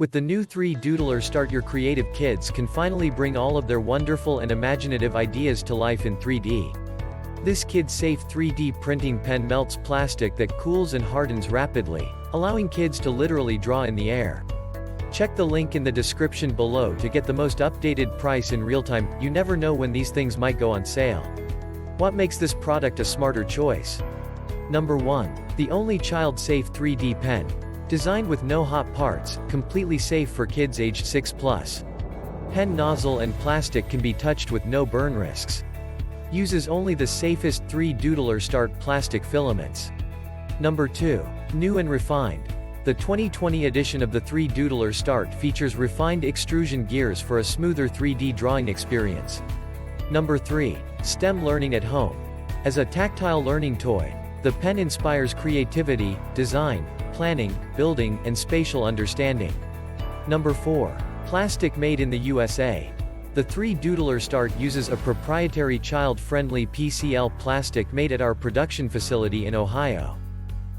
With the new 3Doodler Start, your creative kids can finally bring all of their wonderful and imaginative ideas to life in 3D. This kid-safe 3D printing pen melts plastic that cools and hardens rapidly, allowing kids to literally draw in the air. Check the link in the description below to get the most updated price in real time. You never know when these things might go on sale. What makes this product a smarter choice? Number 1. The only child-safe 3D pen. Designed with no hot parts, completely safe for kids aged 6+. Pen nozzle and plastic can be touched with no burn risks. Uses only the safest 3Doodler Start plastic filaments. Number 2. New and refined. The 2020 edition of the 3Doodler Start features refined extrusion gears for a smoother 3D drawing experience. Number 3. STEM learning at home. As a tactile learning toy, the pen inspires creativity, design, planning, building, and spatial understanding. Number 4. Plastic made in the USA. The 3Doodler Start uses a proprietary child-friendly PCL plastic made at our production facility in Ohio.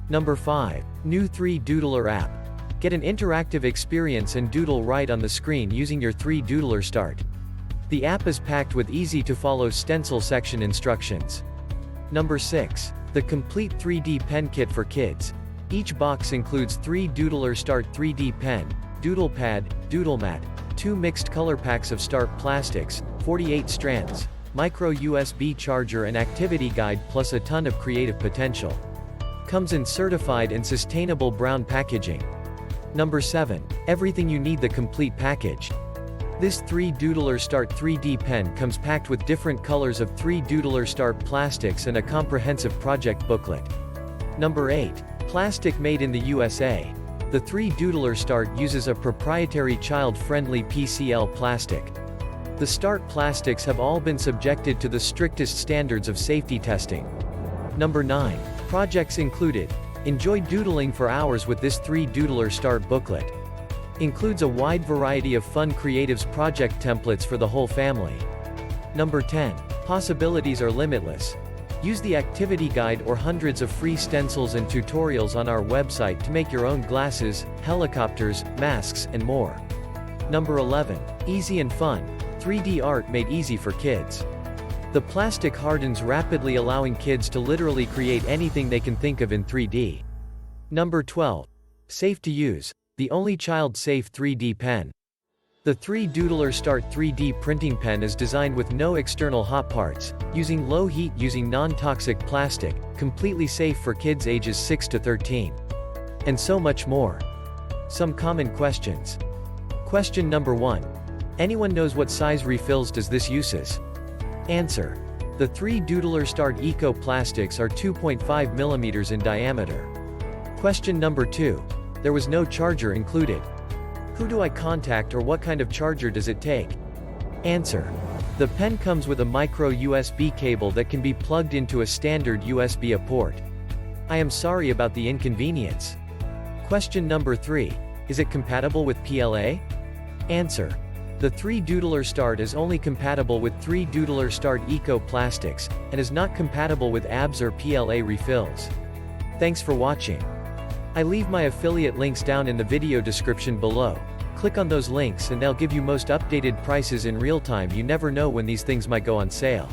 Number 5. New 3Doodler app. Get an interactive experience and doodle right on the screen using your 3Doodler Start. The app is packed with easy-to-follow stencil section instructions. Number 6. The complete 3D pen kit for kids. Each box includes 3Doodler Start 3D pen, doodle pad, doodle mat, 2 mixed color packs of Start plastics, 48 strands, micro USB charger and activity guide, plus a ton of creative potential. Comes in certified and sustainable brown packaging. Number 7. Everything you need, the complete package. This 3Doodler Start 3D pen comes packed with different colors of 3Doodler Start plastics and a comprehensive project booklet. Number 8. Plastic made in the USA. The 3Doodler Start uses a proprietary child-friendly PCL plastic. The Start plastics have all been subjected to the strictest standards of safety testing. Number 9. Projects included. Enjoy doodling for hours with this 3Doodler Start booklet. Includes a wide variety of fun creatives project templates for the whole family. Number 10. Possibilities are limitless. Use the activity guide or hundreds of free stencils and tutorials on our website to make your own glasses, helicopters, masks, and more. Number 11. Easy and fun. 3D art made easy for kids. The plastic hardens rapidly, allowing kids to literally create anything they can think of in 3D. Number 12. Safe to use. The only child-safe 3D pen. The 3Doodler Start 3D printing pen is designed with no external hot parts, using low heat, using non-toxic plastic, completely safe for kids ages 6 to 13. And so much more. Some common questions. Question number 1. Anyone knows what size refills does this uses? Answer. The 3Doodler Start Eco Plastics are 2.5 mm in diameter. Question number 2. There was no charger included. Who do I contact, or what kind of charger does it take? Answer. The pen comes with a micro USB cable that can be plugged into a standard USB-A port. I am sorry about the inconvenience. Question number 3. Is it compatible with PLA? Answer. The 3Doodler Start is only compatible with 3Doodler Start Eco Plastics, and is not compatible with ABS or PLA refills. Thanks for watching. I leave my affiliate links down in the video description below. Click on those links and they'll give you most updated prices in real time. You never know when these things might go on sale.